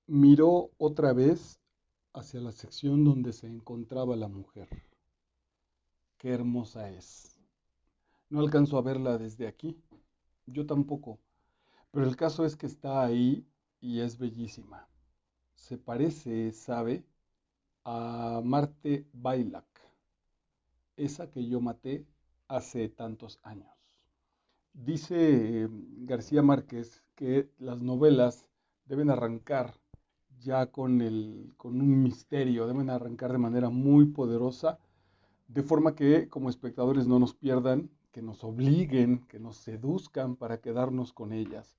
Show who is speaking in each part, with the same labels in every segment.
Speaker 1: Miró otra vez hacia la sección donde se encontraba la mujer. Qué hermosa es. No alcanzo a verla desde aquí, yo tampoco, pero el caso es que está ahí y es bellísima. Se parece, ¿sabe?, a Marte Bailac, esa que yo maté hace tantos años. Dice García Márquez que las novelas deben arrancar ya con un misterio, deben arrancar de manera muy poderosa, de forma que como espectadores no nos pierdan, que nos obliguen, que nos seduzcan para quedarnos con ellas.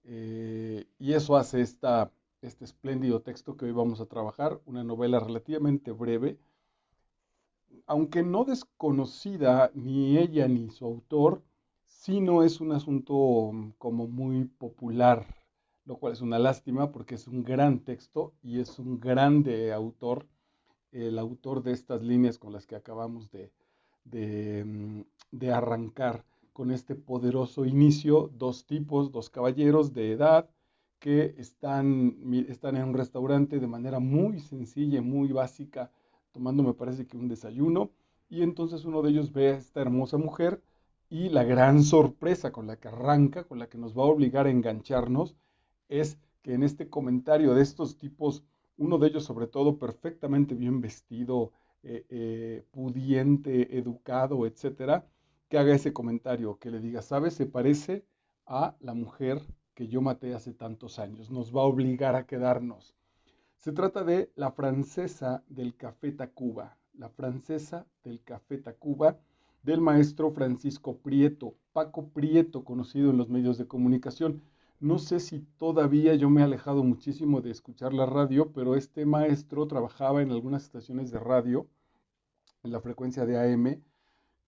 Speaker 1: Y eso hace este espléndido texto que hoy vamos a trabajar, una novela relativamente breve, aunque no desconocida ni ella ni su autor, sí no es un asunto como muy popular, lo cual es una lástima porque es un gran texto y es un grande autor, el autor de estas líneas con las que acabamos de, mm, de arrancar con este poderoso inicio, dos tipos, dos caballeros de edad que están en un restaurante de manera muy sencilla, muy básica, tomando me parece que un desayuno, y entonces uno de ellos ve a esta hermosa mujer y la gran sorpresa con la que arranca, con la que nos va a obligar a engancharnos, es que en este comentario de estos tipos, uno de ellos sobre todo perfectamente bien vestido, pudiente, educado, etcétera, que haga ese comentario, que le diga, ¿sabes? Se parece a la mujer que yo maté hace tantos años. Nos va a obligar a quedarnos. Se trata de La francesa del Café Tacuba, La francesa del Café Tacuba, del maestro Francisco Prieto, Paco Prieto, conocido en los medios de comunicación. No sé si todavía yo me he alejado muchísimo de escuchar la radio, pero este maestro trabajaba en algunas estaciones de radio, en la frecuencia de AM,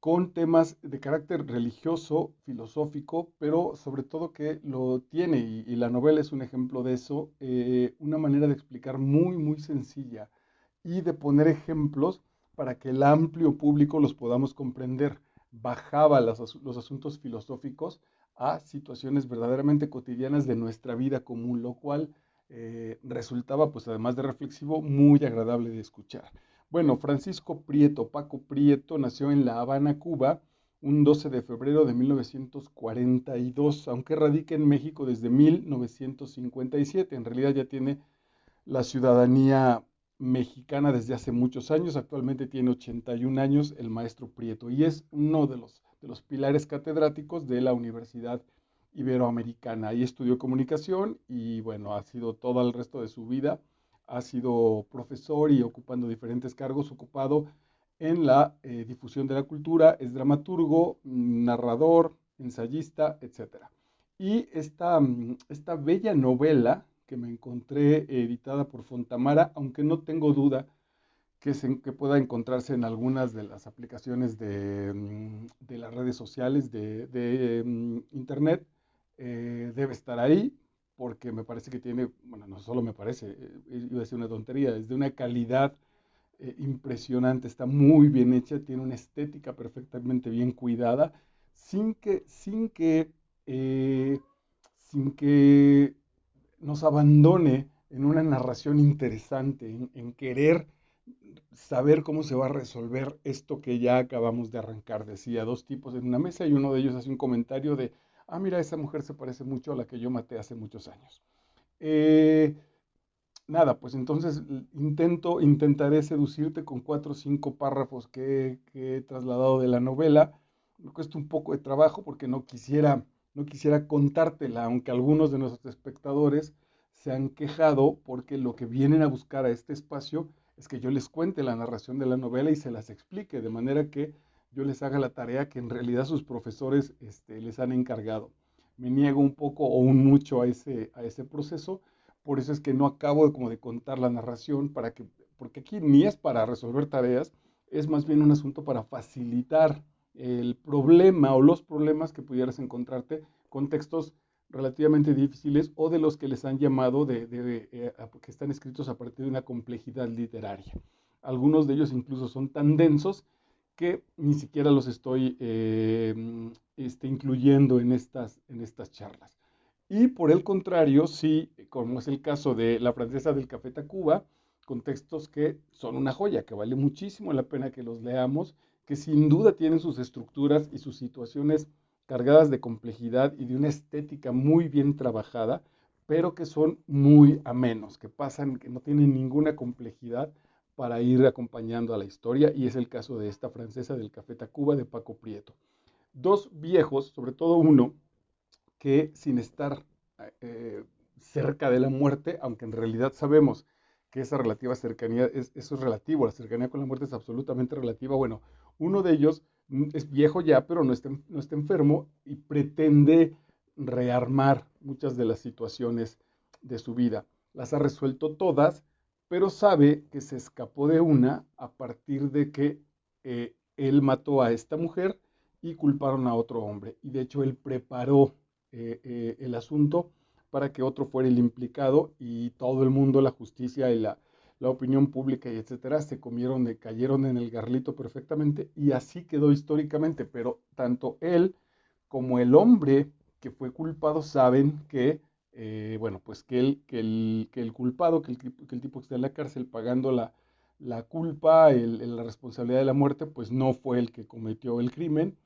Speaker 1: con temas de carácter religioso, filosófico, pero sobre todo que lo tiene, y la novela es un ejemplo de eso, una manera de explicar muy, muy sencilla y de poner ejemplos para que el amplio público los podamos comprender. Bajaba los asuntos filosóficos a situaciones verdaderamente cotidianas de nuestra vida común, lo cual resultaba, pues además de reflexivo, muy agradable de escuchar. Bueno, Francisco Prieto, Paco Prieto, nació en La Habana, Cuba, un 12 de febrero de 1942, aunque radica en México desde 1957. En realidad ya tiene la ciudadanía mexicana desde hace muchos años. Actualmente tiene 81 años el maestro Prieto y es uno de los pilares catedráticos de la Universidad Iberoamericana. Ahí estudió comunicación y bueno, ha sido todo el resto de su vida, ha sido profesor y ocupando diferentes cargos, ocupado en la difusión de la cultura, es dramaturgo, narrador, ensayista, etcétera. Y esta bella novela que me encontré editada por Fontamara, aunque no tengo duda que pueda encontrarse en algunas de las aplicaciones de las redes sociales de internet, debe estar ahí porque me parece que tiene, bueno, no solo me parece, iba a decir una tontería, es de una calidad impresionante, está muy bien hecha, tiene una estética perfectamente bien cuidada, eh, sin que nos abandone en una narración interesante, en querer saber cómo se va a resolver esto que ya acabamos de arrancar. Decía, dos tipos en una mesa y uno de ellos hace un comentario de, ah, mira, esa mujer se parece mucho a la que yo maté hace muchos años. Eh, Nada, pues entonces intentaré seducirte con 4 o 5 párrafos que he trasladado de la novela. Me cuesta un poco de trabajo porque no quisiera contártela, aunque algunos de nuestros espectadores se han quejado porque lo que vienen a buscar a este espacio es que yo les cuente la narración de la novela y se las explique, de manera que yo les haga la tarea que en realidad sus profesores les han encargado. Me niego un poco o un mucho a ese proceso, por eso es que no acabo como de contar la narración porque aquí ni es para resolver tareas, es más bien un asunto para facilitar el problema o los problemas que pudieras encontrarte con textos relativamente difíciles o de los que les han llamado que están escritos a partir de una complejidad literaria. Algunos de ellos incluso son tan densos que ni siquiera los estoy incluyendo en estas charlas. Y por el contrario, sí, como es el caso de La Francesa del Café Tacuba, con textos que son una joya, que vale muchísimo la pena que los leamos, que sin duda tienen sus estructuras y sus situaciones cargadas de complejidad y de una estética muy bien trabajada, pero que son muy amenos, que pasan, que no tienen ninguna complejidad para ir acompañando a la historia, y es el caso de esta Francesa del Café Tacuba de Paco Prieto. Dos viejos, sobre todo uno, que sin estar eh, cerca de la muerte, aunque en realidad sabemos que esa relativa cercanía, eso es relativo, la cercanía con la muerte es absolutamente relativa. Bueno, uno de ellos es viejo ya, pero no está enfermo y pretende rearmar muchas de las situaciones de su vida. Las ha resuelto todas, pero sabe que se escapó de una a partir de que él mató a esta mujer y culparon a otro hombre. Y de hecho él preparó el asunto para que otro fuera el implicado, y todo el mundo, la justicia y la opinión pública y etcétera, se cayeron en el garlito perfectamente, y así quedó históricamente. Pero tanto él como el hombre que fue culpado saben que, bueno, pues que el culpado, que el tipo que está en la cárcel pagando la culpa, la responsabilidad de la muerte, pues no fue el que cometió el crimen,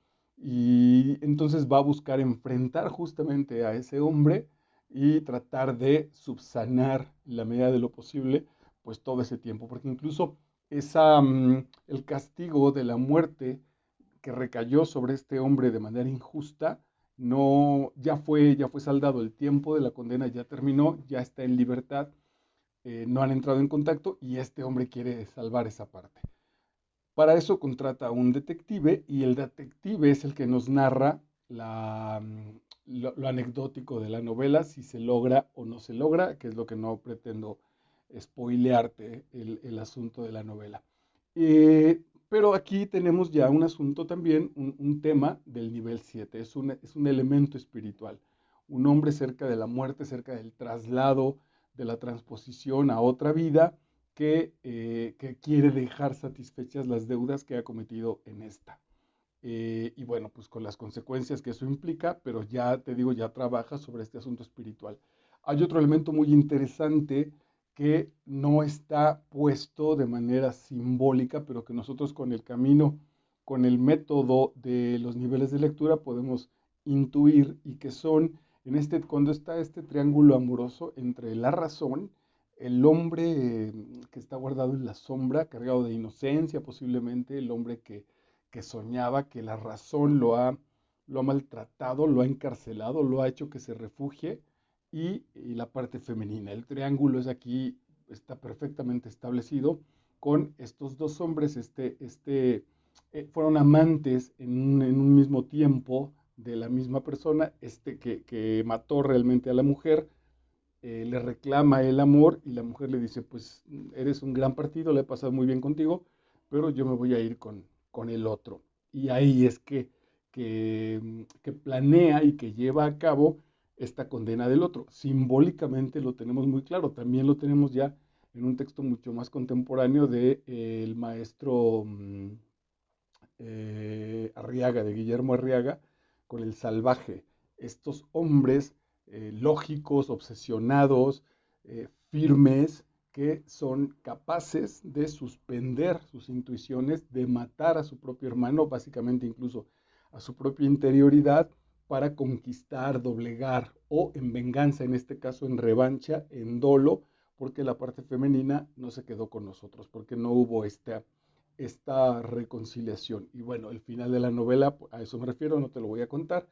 Speaker 1: y entonces va a buscar enfrentar justamente a ese hombre y tratar de subsanar en la medida de lo posible, pues todo ese tiempo, porque incluso el castigo de la muerte que recayó sobre este hombre de manera injusta, no, ya fue saldado el tiempo de la condena, ya terminó, ya está en libertad, no han entrado en contacto y este hombre quiere salvar esa parte. Para eso contrata a un detective, y el detective es el que nos narra lo anecdótico de la novela, si se logra o no se logra, que es lo que no pretendo spoilearte el asunto de la novela. Pero aquí tenemos ya un asunto también, un tema del nivel 7, es un elemento espiritual, un hombre cerca de la muerte, cerca del traslado, de la transposición a otra vida, que quiere dejar satisfechas las deudas que ha cometido en esta. Y bueno, pues con las consecuencias que eso implica, pero ya te digo, ya trabaja sobre este asunto espiritual. Hay otro elemento muy interesante que no está puesto de manera simbólica, pero que nosotros con el camino, con el método de los niveles de lectura podemos intuir, y que son cuando está este triángulo amoroso entre la razón, el hombre que está guardado en la sombra, cargado de inocencia posiblemente, el hombre que soñaba, que la razón lo ha maltratado, lo ha encarcelado, lo ha hecho que se refugie, y la parte femenina. El triángulo es aquí, está perfectamente establecido con estos dos hombres, fueron amantes en un mismo tiempo de la misma persona, que mató realmente a la mujer, le reclama el amor, y la mujer le dice, pues eres un gran partido, le he pasado muy bien contigo, pero yo me voy a ir con el otro. Y ahí es que planea y que lleva a cabo esta condena del otro. Simbólicamente lo tenemos muy claro, también lo tenemos ya en un texto mucho más contemporáneo de el maestro Arriaga, de Guillermo Arriaga, con El Salvaje. Estos hombres lógicos, obsesionados, firmes, que son capaces de suspender sus intuiciones, de matar a su propio hermano, básicamente incluso a su propia interioridad, para conquistar, doblegar, o en venganza, en este caso en revancha, en dolo, porque la parte femenina no se quedó con nosotros, porque no hubo esta reconciliación. Y bueno, el final de la novela, a eso me refiero, no te lo voy a contar,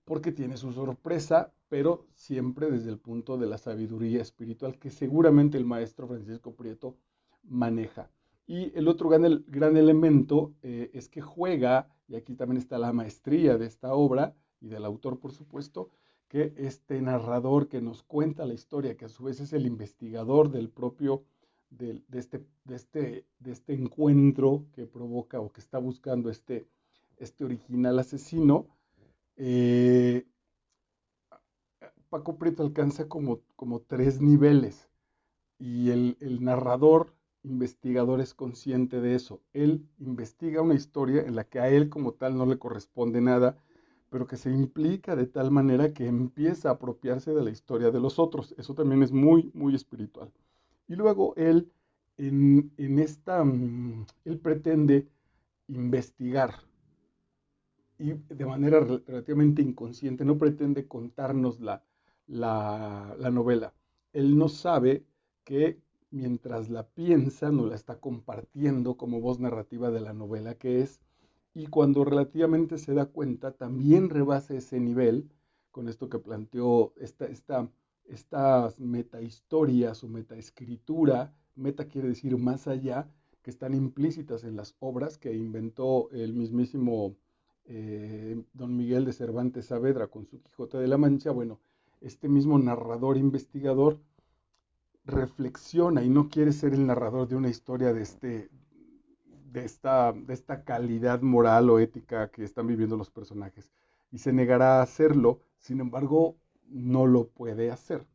Speaker 1: porque tiene su sorpresa, pero siempre desde el punto de la sabiduría espiritual que seguramente el maestro Francisco Prieto maneja. Y el otro gran elemento es que juega, y aquí también está la maestría de esta obra y del autor, por supuesto, que este narrador que nos cuenta la historia, que a su vez es el investigador del propio, de este encuentro que provoca o que está buscando este original asesino, eh, Paco Prieto alcanza como tres niveles, y el narrador investigador es consciente de eso. Él investiga una historia en la que a él como tal no le corresponde nada, pero que se implica de tal manera que empieza a apropiarse de la historia de los otros. Eso también es muy, muy espiritual. Y luego él, él pretende investigar y de manera relativamente inconsciente, no pretende contarnos la novela. Él no sabe que mientras la piensa, nos la está compartiendo como voz narrativa de la novela que es, y cuando relativamente se da cuenta, también rebasa ese nivel con esto que planteó estas metahistorias o metaescritura. Meta quiere decir más allá, que están implícitas en las obras que inventó el mismísimo don Miguel de Cervantes Saavedra con su Quijote de la Mancha. Bueno, este mismo narrador investigador reflexiona y no quiere ser el narrador de una historia de esta calidad moral o ética que están viviendo los personajes. Y se negará a hacerlo, sin embargo, no lo puede hacer.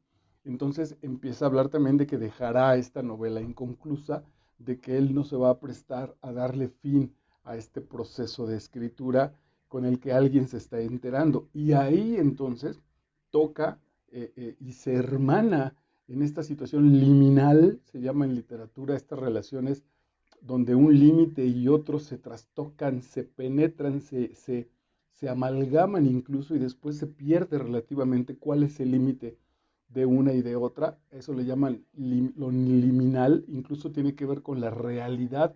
Speaker 1: Entonces empieza a hablar también de que dejará esta novela inconclusa, de que él no se va a prestar a darle fin a este proceso de escritura con el que alguien se está enterando. Y ahí entonces toca y se hermana en esta situación liminal, se llama en literatura estas relaciones donde un límite y otro se trastocan, se penetran, se amalgaman incluso y después se pierde relativamente cuál es el límite de una y de otra. Eso le llaman lo liminal, incluso tiene que ver con la realidad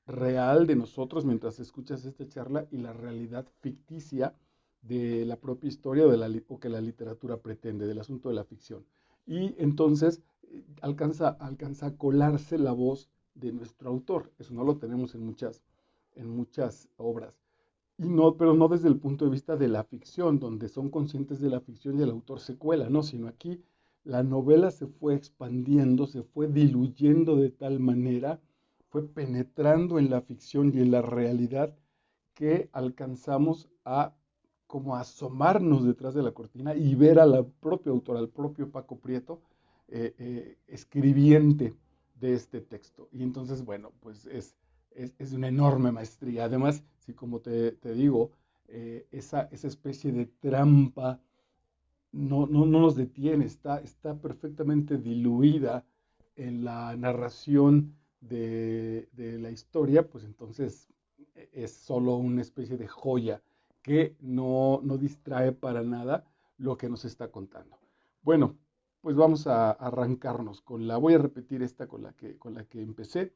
Speaker 1: real de nosotros mientras escuchas esta charla y la realidad ficticia de la propia historia o que la literatura pretende, del asunto de la ficción. Y entonces alcanza a colarse la voz de nuestro autor. Eso no lo tenemos en muchas obras. Y no, pero no desde el punto de vista de la ficción, donde son conscientes de la ficción y el autor se cuela, no, sino aquí la novela se fue expandiendo, se fue diluyendo de tal manera, fue penetrando en la ficción y en la realidad que alcanzamos a como asomarnos detrás de la cortina y ver a la propia autora, al propio Paco Prieto, escribiente de este texto. Y entonces, bueno, pues es una enorme maestría. Además, sí, como te digo, esa especie de trampa no nos detiene, está perfectamente diluida en la narración de la historia, pues entonces es solo una especie de joya que no distrae para nada lo que nos está contando. Bueno, pues vamos a arrancarnos voy a repetir esta con la que empecé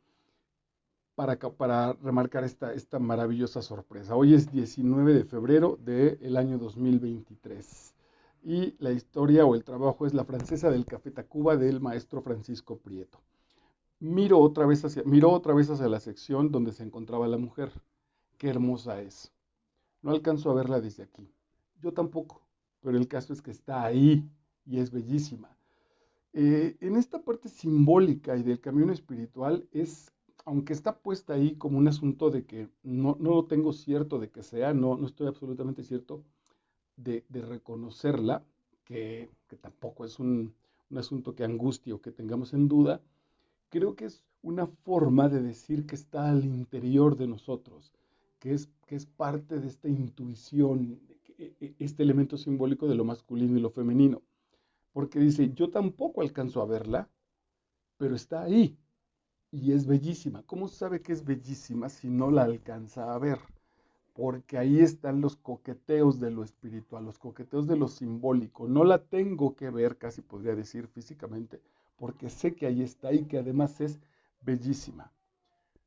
Speaker 1: para remarcar esta maravillosa sorpresa. Hoy es 19 de febrero del año 2023 y la historia o el trabajo es La francesa del Café Tacuba del maestro Francisco Prieto. Miro otra vez hacia la sección donde se encontraba la mujer. Qué hermosa es. No alcanzo a verla desde aquí. Yo tampoco, pero el caso es que está ahí y es bellísima. En esta parte simbólica y del camino espiritual aunque está puesta ahí como un asunto de que no lo tengo cierto de que sea, no estoy absolutamente cierto de reconocerla, que tampoco es un asunto que angustie o que tengamos en duda, creo que es una forma de decir que está al interior de nosotros, que es parte de esta intuición, este elemento simbólico de lo masculino y lo femenino. Porque dice, yo tampoco alcanzo a verla, pero está ahí y es bellísima. ¿Cómo sabe que es bellísima si no la alcanza a ver? Porque ahí están los coqueteos de lo espiritual, los coqueteos de lo simbólico. No la tengo que ver, casi podría decir físicamente, porque sé que ahí está y que además es bellísima.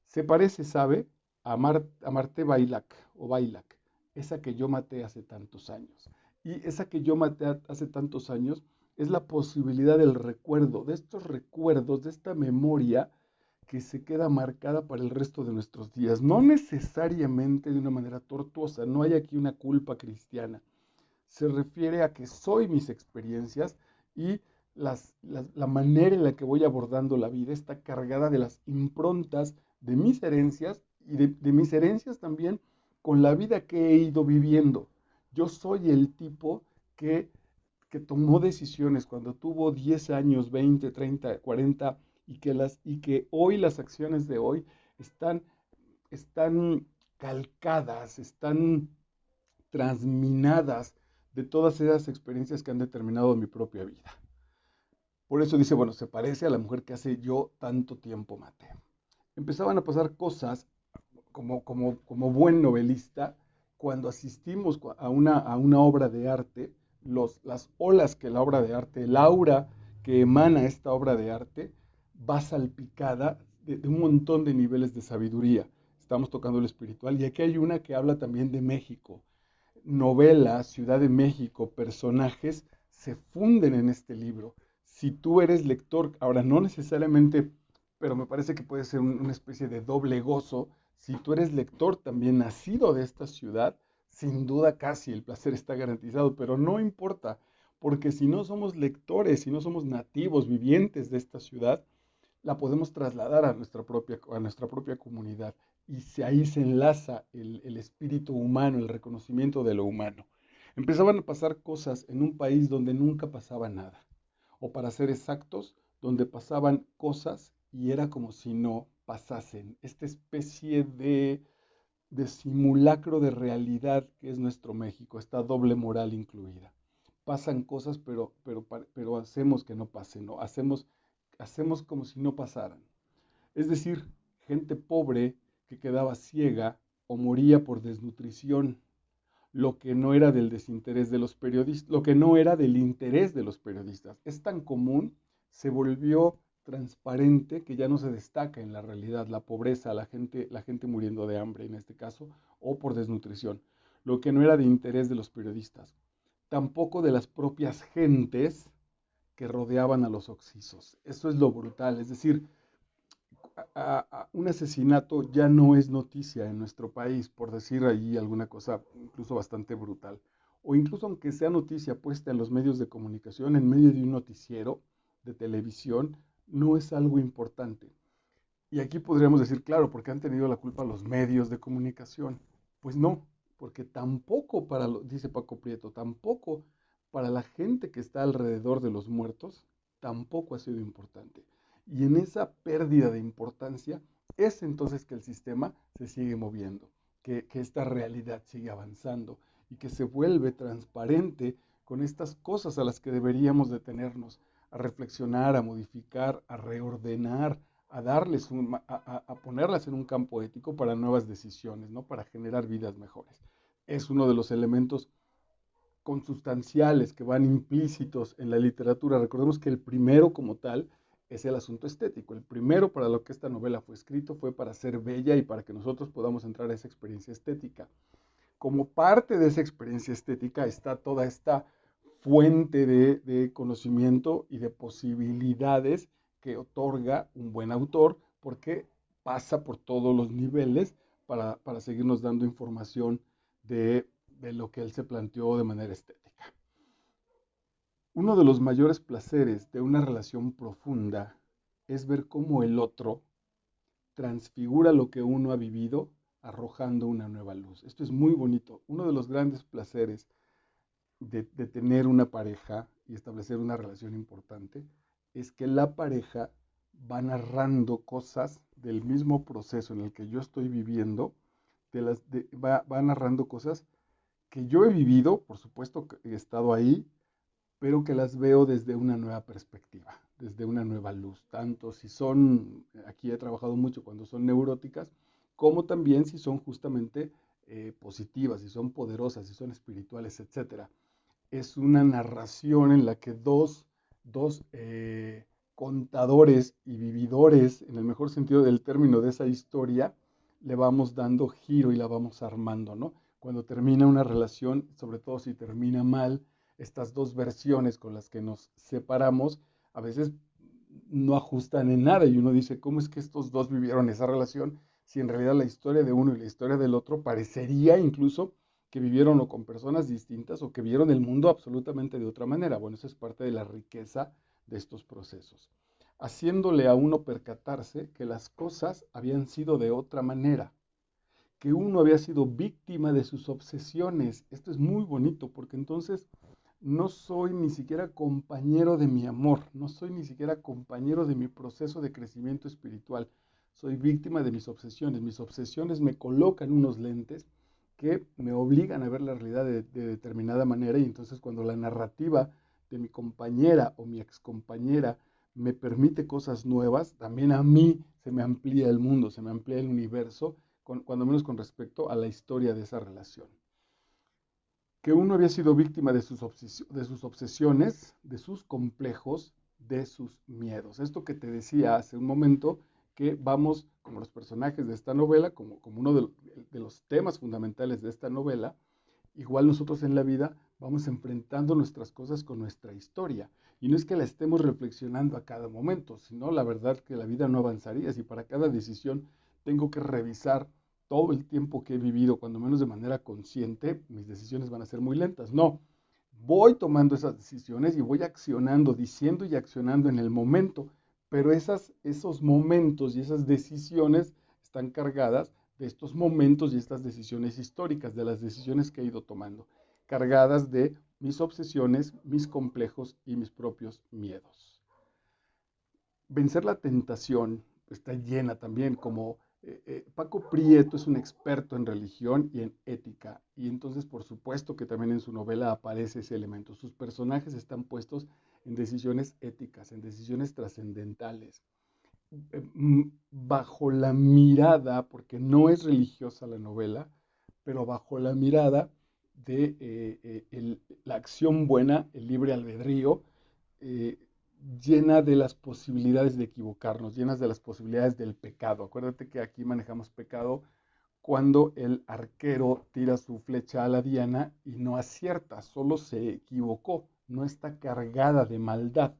Speaker 1: Se parece, ¿sabe? A Marte Bailac o Bailac, esa que yo maté hace tantos años. Y esa que yo maté hace tantos años es la posibilidad del recuerdo, de estos recuerdos, de esta memoria que se queda marcada para el resto de nuestros días. No necesariamente de una manera tortuosa, no hay aquí una culpa cristiana. Se refiere a que soy mis experiencias y la manera en la que voy abordando la vida está cargada de las improntas de mis herencias y de mis herencias también con la vida que he ido viviendo. Yo soy el tipo que, que tomó decisiones cuando tuvo 10 años, 20, 30, 40 y que hoy las acciones de hoy están calcadas, están transminadas de todas esas experiencias que han determinado mi propia vida. Por eso dice, bueno, se parece a la mujer que hace yo tanto tiempo maté. Empezaban a pasar cosas como buen novelista, cuando asistimos a una obra de arte, las olas que la obra de arte, el aura que emana esta obra de arte, va salpicada de un montón de niveles de sabiduría. Estamos tocando lo espiritual y aquí hay una que habla también de México. Novela, Ciudad de México, personajes se funden en este libro. Si tú eres lector, ahora no necesariamente, pero me parece que puede ser una especie de doble gozo. Si tú eres lector también nacido de esta ciudad, sin duda casi el placer está garantizado, pero no importa, porque si no somos lectores, si no somos nativos, vivientes de esta ciudad, la podemos trasladar a nuestra propia comunidad. Y ahí se enlaza el espíritu humano, el reconocimiento de lo humano. Empezaban a pasar cosas en un país donde nunca pasaba nada. O para ser exactos, donde pasaban cosas y era como si no pasasen. Esta especie de simulacro de realidad que es nuestro México, esta doble moral incluida. Pasan cosas, pero hacemos que no pasen, ¿no? Hacemos como si no pasaran. Es decir, gente pobre que quedaba ciega o moría por desnutrición, lo que no era del desinterés de los periodistas, lo que no era del interés de los periodistas. Es tan común, se volvió transparente que ya no se destaca en la realidad la pobreza, la gente muriendo de hambre en este caso, o por desnutrición, lo que no era de interés de los periodistas, tampoco de las propias gentes que rodeaban a los occisos. Eso es lo brutal, es decir, un asesinato ya no es noticia en nuestro país, por decir allí alguna cosa incluso bastante brutal. O incluso aunque sea noticia puesta en los medios de comunicación, en medio de un noticiero de televisión, no es algo importante. Y aquí podríamos decir, claro, porque han tenido la culpa los medios de comunicación. Pues no, porque tampoco dice Paco Prieto, tampoco para la gente que está alrededor de los muertos, tampoco ha sido importante. Y en esa pérdida de importancia es entonces que el sistema se sigue moviendo, que esta realidad sigue avanzando y que se vuelve transparente con estas cosas a las que deberíamos detenernos, a reflexionar, a modificar, a reordenar, a ponerlas en un campo ético para nuevas decisiones, ¿no? Para generar vidas mejores. Es uno de los elementos consustanciales que van implícitos en la literatura. Recordemos que el primero como tal es el asunto estético. El primero para lo que esta novela fue escrito fue para ser bella y para que nosotros podamos entrar a esa experiencia estética. Como parte de esa experiencia estética está toda esta fuente de conocimiento y de posibilidades que otorga un buen autor, porque pasa por todos los niveles para seguirnos dando información de lo que él se planteó de manera estética. Uno de los mayores placeres de una relación profunda es ver cómo el otro transfigura lo que uno ha vivido arrojando una nueva luz. Esto es muy bonito. Uno de los grandes placeres de tener una pareja y establecer una relación importante es que la pareja va narrando cosas del mismo proceso en el que yo estoy viviendo, va narrando cosas que yo he vivido, por supuesto que he estado ahí, pero que las veo desde una nueva perspectiva, desde una nueva luz, tanto si son, aquí he trabajado mucho cuando son neuróticas, como también si son justamente positivas, si son poderosas, si son espirituales, etcétera. Es una narración en la que dos contadores y vividores, en el mejor sentido del término de esa historia, le vamos dando giro y la vamos armando, ¿no? Cuando termina una relación, sobre todo si termina mal, estas dos versiones con las que nos separamos, a veces no ajustan en nada y uno dice, ¿cómo es que estos dos vivieron esa relación? Si en realidad la historia de uno y la historia del otro parecería incluso que vivieron o con personas distintas o que vieron el mundo absolutamente de otra manera. Bueno, eso es parte de la riqueza de estos procesos, haciéndole a uno percatarse que las cosas habían sido de otra manera, que uno había sido víctima de sus obsesiones. Esto es muy bonito porque entonces no soy ni siquiera compañero de mi amor, no soy ni siquiera compañero de mi proceso de crecimiento espiritual, soy víctima de mis obsesiones. Mis obsesiones me colocan unos lentes que me obligan a ver la realidad de determinada manera, y entonces cuando la narrativa de mi compañera o mi excompañera me permite cosas nuevas, también a mí se me amplía el mundo, se me amplía el universo, cuando menos con respecto a la historia de esa relación. Que uno había sido víctima de sus obsesiones, de sus complejos, de sus miedos. Esto que te decía hace un momento, que vamos, como los personajes de esta novela, como uno de los temas fundamentales de esta novela, igual nosotros en la vida vamos enfrentando nuestras cosas con nuestra historia. Y no es que la estemos reflexionando a cada momento, sino la verdad que la vida no avanzaría si para cada decisión tengo que revisar todo el tiempo que he vivido, cuando menos de manera consciente, mis decisiones van a ser muy lentas. No, voy tomando esas decisiones y voy accionando, diciendo y accionando en el momento, pero esos momentos y esas decisiones están cargadas de estos momentos y estas decisiones históricas, de las decisiones que he ido tomando, cargadas de mis obsesiones, mis complejos y mis propios miedos. Vencer la tentación está llena también, como Paco Prieto es un experto en religión y en ética, y entonces por supuesto que también en su novela aparece ese elemento. Sus personajes están puestos en decisiones éticas, en decisiones trascendentales, bajo la mirada, porque no es religiosa la novela, pero bajo la mirada de la acción buena, el libre albedrío, eh, llena de las posibilidades de equivocarnos, llenas de las posibilidades del pecado. Acuérdate que aquí manejamos pecado cuando el arquero tira su flecha a la diana y no acierta, solo se equivocó, no está cargada de maldad.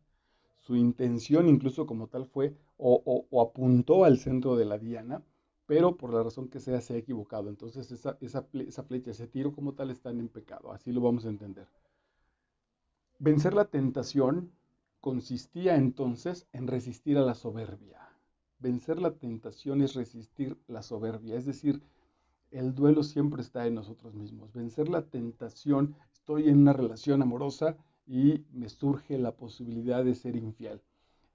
Speaker 1: Su intención incluso como tal fue o apuntó al centro de la diana, pero por la razón que sea se ha equivocado. Entonces esa flecha, ese tiro como tal están en pecado, así lo vamos a entender. Vencer la tentación consistía entonces en resistir a la soberbia. Vencer la tentación es resistir la soberbia, es decir, el duelo siempre está en nosotros mismos. Vencer la tentación, estoy en una relación amorosa y me surge la posibilidad de ser infiel.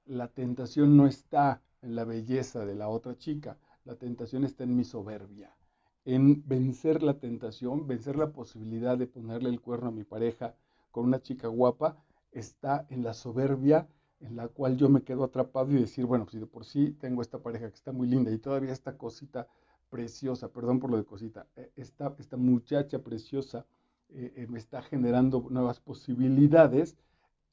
Speaker 1: La tentación no está en la belleza de la otra chica, la tentación está en mi soberbia. En vencer la tentación, vencer la posibilidad de ponerle el cuerno a mi pareja con una chica guapa, está en la soberbia en la cual yo me quedo atrapado y decir, bueno, pues si de por sí tengo esta pareja que está muy linda y todavía esta cosita preciosa, perdón por lo de cosita, esta muchacha preciosa me está generando nuevas posibilidades,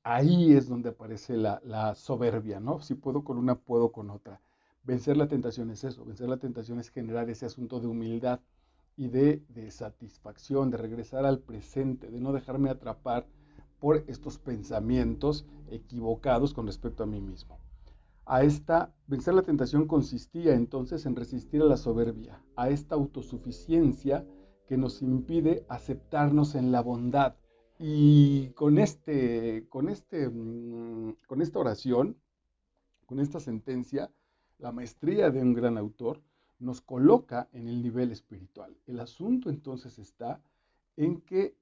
Speaker 1: ahí es donde aparece la soberbia, ¿no? Si puedo con una, puedo con otra. Vencer la tentación es eso, vencer la tentación es generar ese asunto de humildad y de satisfacción, de regresar al presente, de no dejarme atrapar por estos pensamientos equivocados con respecto a mí mismo. Vencer la tentación consistía entonces en resistir a la soberbia, a esta autosuficiencia que nos impide aceptarnos en la bondad. Y con esta oración, con esta sentencia, la maestría de un gran autor nos coloca en el nivel espiritual. El asunto entonces está en que,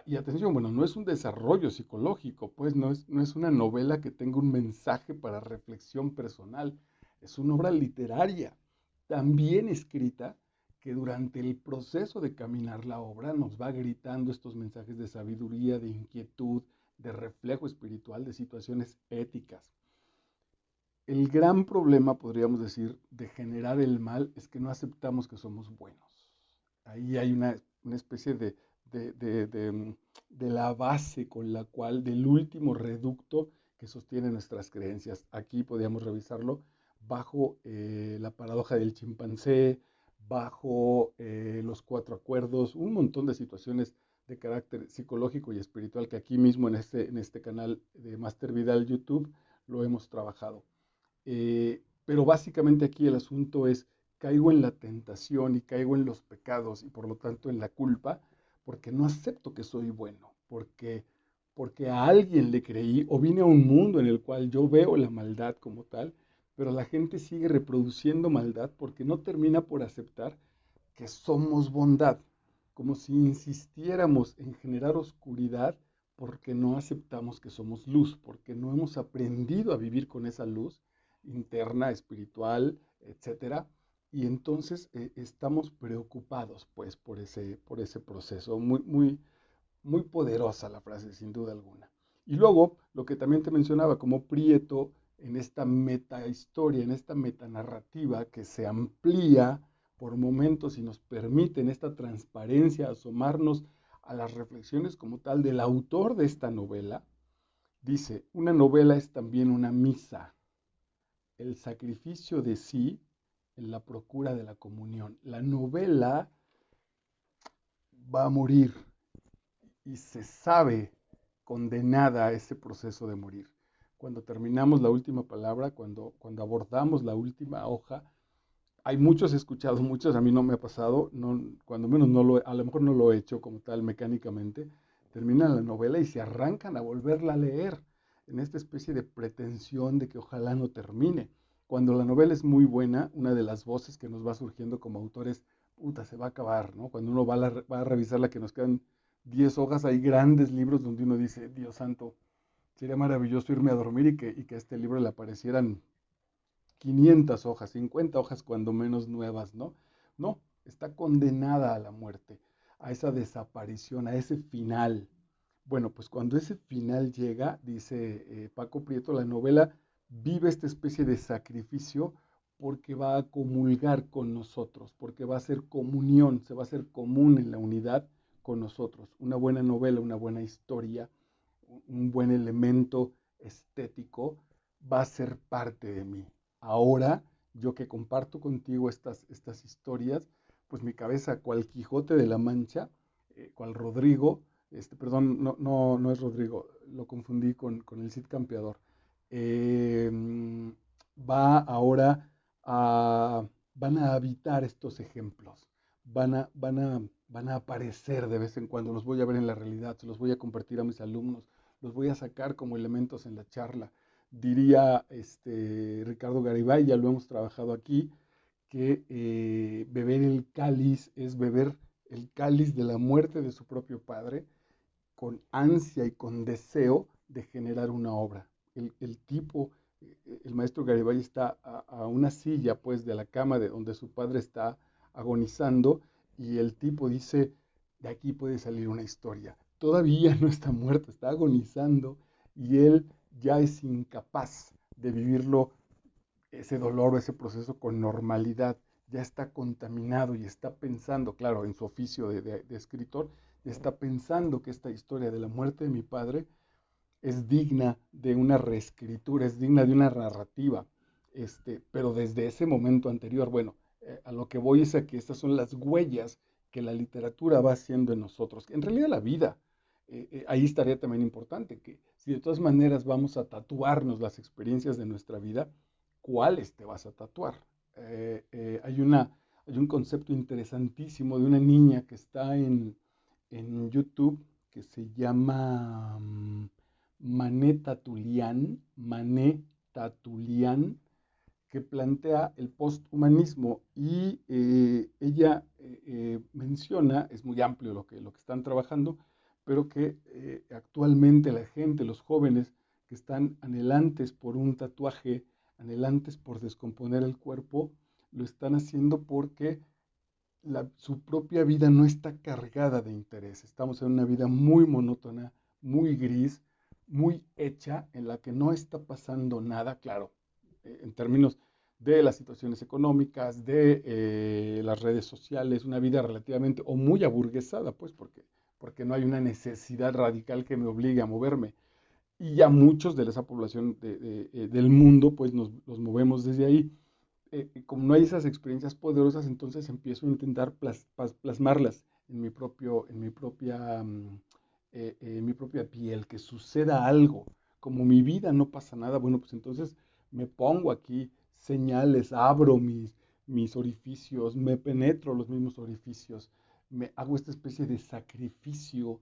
Speaker 1: y atención, bueno, no es un desarrollo psicológico, pues no es una novela que tenga un mensaje para reflexión personal, es una obra literaria, también escrita, que durante el proceso de caminar la obra nos va gritando estos mensajes de sabiduría, de inquietud, de reflejo espiritual, de situaciones éticas. El gran problema, podríamos decir, de generar el mal es que no aceptamos que somos buenos. Ahí hay una especie de la base con la cual, del último reducto que sostiene nuestras creencias. Aquí podríamos revisarlo bajo la paradoja del chimpancé, bajo los cuatro acuerdos, un montón de situaciones de carácter psicológico y espiritual que aquí mismo en este canal de Master Vidal YouTube lo hemos trabajado. Pero básicamente aquí el asunto es, caigo en la tentación y caigo en los pecados y por lo tanto en la culpa, porque no acepto que soy bueno, porque a alguien le creí o vine a un mundo en el cual yo veo la maldad como tal, pero la gente sigue reproduciendo maldad porque no termina por aceptar que somos bondad, como si insistiéramos en generar oscuridad porque no aceptamos que somos luz, porque no hemos aprendido a vivir con esa luz interna, espiritual, etcétera, y entonces estamos preocupados pues por ese proceso. Muy, muy, muy poderosa la frase, sin duda alguna. Y luego, lo que también te mencionaba, como Prieto, en esta meta historia, en esta metanarrativa que se amplía por momentos y nos permite en esta transparencia asomarnos a las reflexiones como tal del autor de esta novela, dice, una novela es también una misa, el sacrificio de sí en la procura de la comunión. La novela va a morir y se sabe condenada a ese proceso de morir. Cuando terminamos la última palabra, cuando abordamos la última hoja, hay muchos he escuchado, muchos a mí no me ha pasado, no, cuando menos no lo, a lo mejor no lo he hecho como tal mecánicamente, terminan la novela y se arrancan a volverla a leer en esta especie de pretensión de que ojalá no termine. Cuando la novela es muy buena, una de las voces que nos va surgiendo como autores, puta, se va a acabar, ¿no? Cuando uno va a revisar la que nos quedan 10 hojas, hay grandes libros donde uno dice, Dios santo, sería maravilloso irme a dormir y que a este libro le aparecieran 500 hojas, 50 hojas cuando menos nuevas, ¿no? No, está condenada a la muerte, a esa desaparición, a ese final. Bueno, pues cuando ese final llega, dice Paco Prieto, la novela vive esta especie de sacrificio porque va a comulgar con nosotros, porque va a ser comunión, se va a hacer común en la unidad con nosotros. Una buena novela, una buena historia, un buen elemento estético va a ser parte de mí. Ahora, yo que comparto contigo estas historias, pues mi cabeza, cual Quijote de la Mancha, cual Rodrigo, perdón, no es Rodrigo, lo confundí con el Cid Campeador, eh, va ahora a, van a habitar estos ejemplos, van a aparecer de vez en cuando, los voy a ver en la realidad, se los voy a compartir a mis alumnos, los voy a sacar como elementos en la charla. Diría Ricardo Garibay, ya lo hemos trabajado aquí, que beber el cáliz es beber el cáliz de la muerte de su propio padre con ansia y con deseo de generar una obra. El tipo, el maestro Garibay está a una silla pues de la cama de donde su padre está agonizando y el tipo dice, de aquí puede salir una historia. Todavía no está muerto, está agonizando y él ya es incapaz de vivirlo, ese dolor o ese proceso con normalidad. Ya está contaminado y está pensando, claro, en su oficio de escritor, ya está pensando que esta historia de la muerte de mi padre es digna de una reescritura, es digna de una narrativa. Pero desde ese momento anterior, bueno, a lo que voy es a que estas son las huellas que la literatura va haciendo en nosotros, en realidad la vida. Ahí estaría también importante que si de todas maneras vamos a tatuarnos las experiencias de nuestra vida, ¿cuáles te vas a tatuar? Hay un concepto interesantísimo de una niña que está en YouTube que se llama Mané Tatulian, que plantea el posthumanismo y ella menciona, es muy amplio lo que están trabajando, pero que actualmente la gente, los jóvenes que están anhelantes por un tatuaje, anhelantes por descomponer el cuerpo, lo están haciendo porque su propia vida no está cargada de interés. Estamos en una vida muy monótona, muy gris, muy hecha, en la que no está pasando nada, claro, en términos de las situaciones económicas, de las redes sociales, una vida relativamente o muy aburguesada, pues porque no hay una necesidad radical que me obligue a moverme. Y ya muchos de esa población del mundo, pues nos movemos desde ahí. Como no hay esas experiencias poderosas, entonces empiezo a intentar plasmarlas en mi propia piel, que suceda algo. Como mi vida no pasa nada, bueno, pues entonces me pongo aquí señales, abro mis orificios, me penetro los mismos orificios, me hago esta especie de sacrificio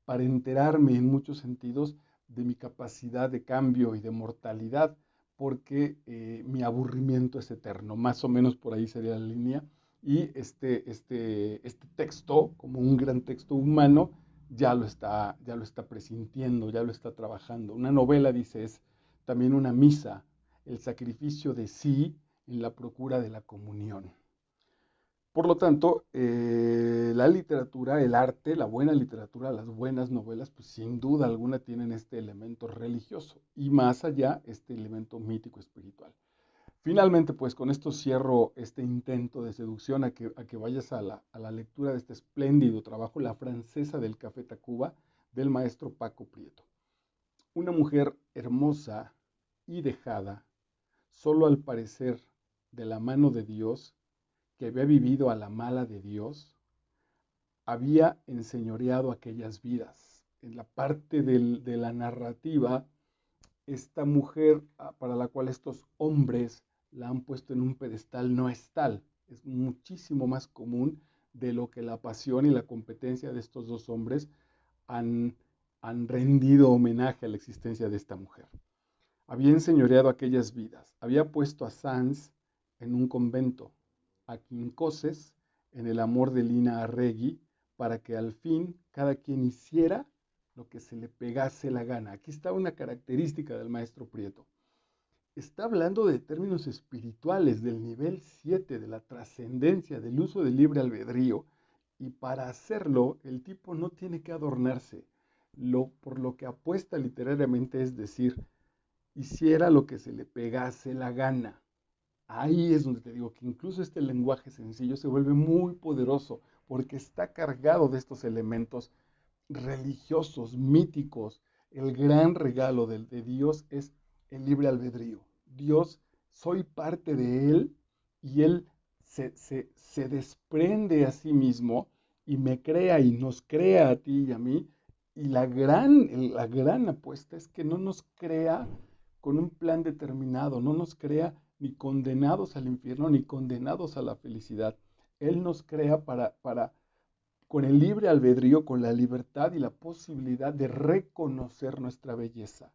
Speaker 1: para enterarme en muchos sentidos de mi capacidad de cambio y de mortalidad porque mi aburrimiento es eterno, más o menos por ahí sería la línea, y este texto, como un gran texto humano, ya lo está presintiendo, ya lo está trabajando. Una novela, dice, es también una misa, el sacrificio de sí en la procura de la comunión. Por lo tanto, la literatura, el arte, la buena literatura, las buenas novelas, pues sin duda alguna tienen este elemento religioso y más allá este elemento mítico espiritual. Finalmente, pues con esto cierro este intento de seducción a que vayas a la lectura de este espléndido trabajo, La francesa del Café Tacuba, del maestro Paco Prieto. Una mujer hermosa y dejada, solo al parecer de la mano de Dios, que había vivido a la mala de Dios, había enseñoreado aquellas vidas. En la parte de la narrativa, esta mujer para la cual estos hombres la han puesto en un pedestal no es tal. Es muchísimo más común de lo que la pasión y la competencia de estos dos hombres han, han rendido homenaje a la existencia de esta mujer. Había enseñoreado aquellas vidas, había puesto a Sanz en un convento, a Quincoses en el amor de Lina Arregui, para que al fin cada quien hiciera lo que se le pegase la gana. Aquí está una característica del maestro Prieto. Está hablando de términos espirituales, del nivel 7, de la trascendencia, del uso del libre albedrío, y para hacerlo el tipo no tiene que adornarse. Por lo que apuesta literariamente es decir, hiciera lo que se le pegase la gana. Ahí es donde te digo que incluso este lenguaje sencillo se vuelve muy poderoso porque está cargado de estos elementos religiosos, míticos. El gran regalo de Dios es el libre albedrío. Dios, soy parte de Él y Él se desprende a sí mismo y me crea y nos crea a ti y a mí. Y la gran apuesta es que no nos crea con un plan determinado, no nos crea ni condenados al infierno ni condenados a la felicidad. Él nos crea con el libre albedrío, con la libertad y la posibilidad de reconocer nuestra belleza.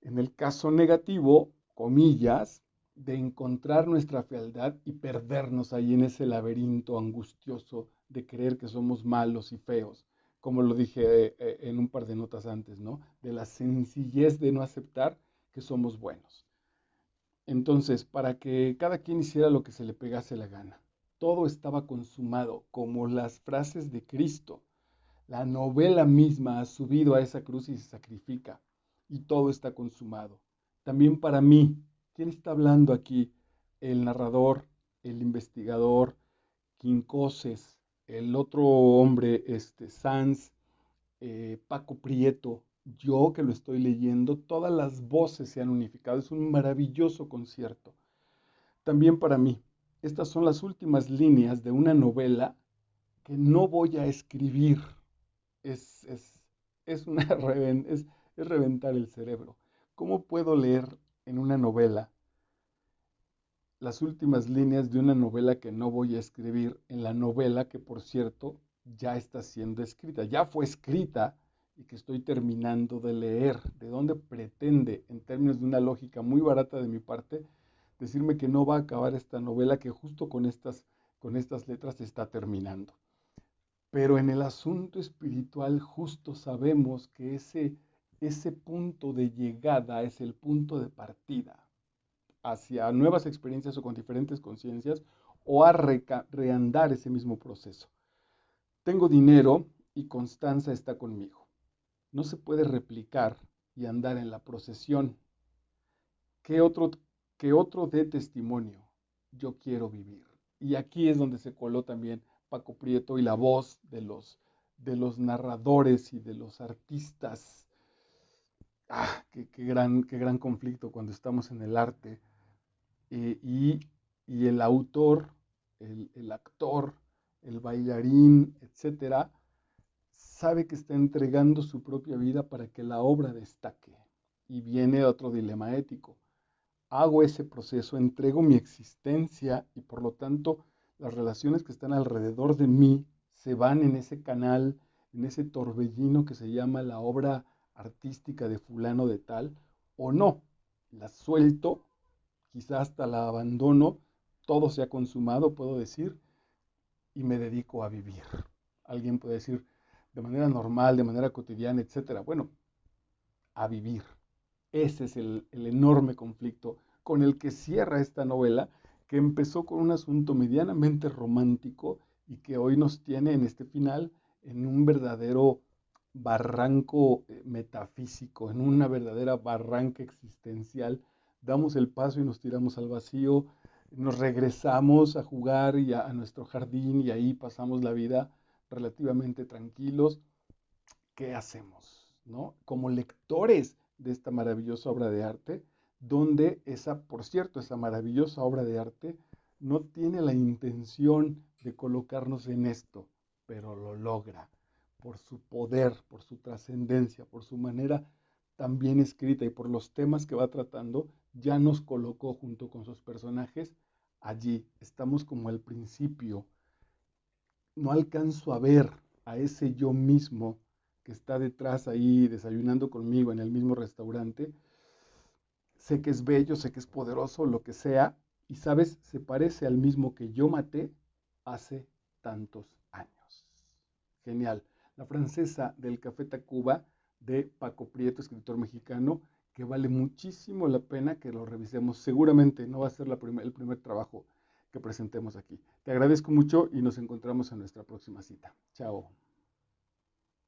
Speaker 1: En el caso negativo, comillas, de encontrar nuestra fealdad y perdernos ahí en ese laberinto angustioso de creer que somos malos y feos, como lo dije en un par de notas antes, ¿no? De la sencillez de no aceptar que somos buenos. Entonces, para que cada quien hiciera lo que se le pegase la gana. Todo estaba consumado, como las frases de Cristo. La novela misma ha subido a esa cruz y se sacrifica, y todo está consumado. También para mí, ¿quién está hablando aquí? El narrador, el investigador, Quincoses, el otro hombre, Sanz, Paco Prieto, yo que lo estoy leyendo, todas las voces se han unificado. Es un maravilloso concierto. También para mí, estas son las últimas líneas de una novela que no voy a escribir. Es, es, es reventar el cerebro. ¿Cómo puedo leer en una novela las últimas líneas de una novela que no voy a escribir en la novela que, por cierto, ya está siendo escrita, ya fue escrita y que estoy terminando de leer? ¿De dónde pretende, en términos de una lógica muy barata de mi parte, decirme que no va a acabar esta novela que justo con estas letras se está terminando? Pero en el asunto espiritual justo sabemos que ese punto de llegada es el punto de partida hacia nuevas experiencias o con diferentes conciencias o a reandar ese mismo proceso. Tengo dinero y Constanza está conmigo. No se puede replicar y andar en la procesión. ¿Qué otro, qué otro dé testimonio? Yo quiero vivir. Y aquí es donde se coló también Paco Prieto y la voz de los narradores y de los artistas. Qué gran conflicto cuando estamos en el arte. Y el autor, el actor, el bailarín, etcétera, sabe que está entregando su propia vida para que la obra destaque. Y viene otro dilema ético. Hago ese proceso, entrego mi existencia y por lo tanto las relaciones que están alrededor de mí se van en ese canal, en ese torbellino que se llama la obra artística de fulano de tal, o no, la suelto, quizás hasta la abandono, todo se ha consumado, puedo decir, y me dedico a vivir. Alguien puede decir de manera normal, de manera cotidiana, etcétera. Bueno, a vivir. Ese es el enorme conflicto con el que cierra esta novela, que empezó con un asunto medianamente romántico y que hoy nos tiene en este final en un verdadero barranco metafísico, en una verdadera barranca existencial. Damos el paso y nos tiramos al vacío, nos regresamos a jugar a nuestro jardín y ahí pasamos la vida relativamente tranquilos. ¿Qué hacemos? ¿No? Como lectores de esta maravillosa obra de arte, donde esa, por cierto, esa maravillosa obra de arte no tiene la intención de colocarnos en esto, pero lo logra por su poder, por su trascendencia, por su manera tan bien escrita y por los temas que va tratando, ya nos colocó junto con sus personajes allí. Estamos como al principio. No alcanzo a ver a ese yo mismo que está detrás ahí desayunando conmigo en el mismo restaurante. Sé que es bello, sé que es poderoso, lo que sea, y sabes, se parece al mismo que yo maté hace tantos años. Genial. La francesa del Café Tacuba de Paco Prieto, escritor mexicano, que vale muchísimo la pena que lo revisemos. Seguramente no va a ser el primer trabajo que presentemos aquí. Te agradezco mucho y nos encontramos en nuestra próxima cita. Chao.